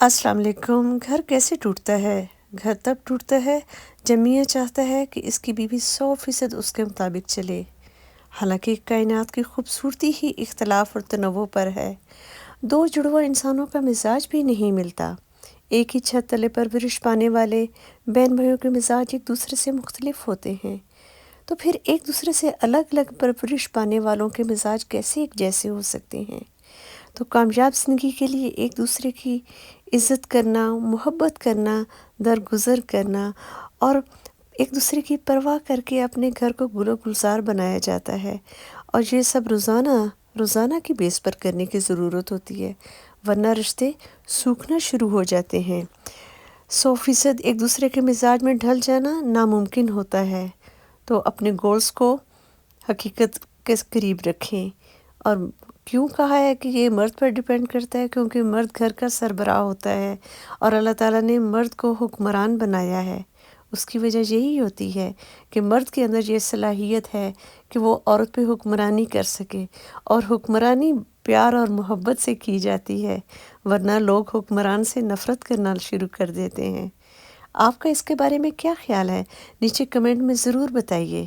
السلام علیکم۔ گھر کیسے ٹوٹتا ہے؟ گھر تب ٹوٹتا ہے جب میاں چاہتا ہے کہ اس کی بیوی 100% اس کے مطابق چلے، حالانکہ کائنات کی خوبصورتی ہی اختلاف اور تنوع پر ہے۔ دو جڑواں انسانوں کا مزاج بھی نہیں ملتا۔ ایک ہی چھت تلے پرورش پانے والے بہن بھائیوں کے مزاج ایک دوسرے سے مختلف ہوتے ہیں، تو پھر ایک دوسرے سے الگ الگ پرورش پانے والوں کے مزاج کیسے ایک جیسے ہو سکتے ہیں؟ تو کامیاب زندگی کے لیے ایک دوسرے کی عزت کرنا، محبت کرنا، درگزر کرنا اور ایک دوسرے کی پرواہ کر کے اپنے گھر کو گل و گلزار بنایا جاتا ہے، اور یہ سب روزانہ کی بیس پر کرنے کی ضرورت ہوتی ہے، ورنہ رشتے سوکھنا شروع ہو جاتے ہیں۔ 100% ایک دوسرے کے مزاج میں ڈھل جانا ناممکن ہوتا ہے، تو اپنے گولز کو حقیقت کے قریب رکھیں۔ اور کیوں کہا ہے کہ یہ مرد پر ڈیپینڈ کرتا ہے؟ کیونکہ مرد گھر کا سربراہ ہوتا ہے اور اللہ تعالیٰ نے مرد کو حکمران بنایا ہے۔ اس کی وجہ یہی ہوتی ہے کہ مرد کے اندر یہ صلاحیت ہے کہ وہ عورت پہ حکمرانی کر سکے، اور حکمرانی پیار اور محبت سے کی جاتی ہے، ورنہ لوگ حکمران سے نفرت کرنا شروع کر دیتے ہیں۔ آپ کا اس کے بارے میں کیا خیال ہے؟ نیچے کمنٹ میں ضرور بتائیے۔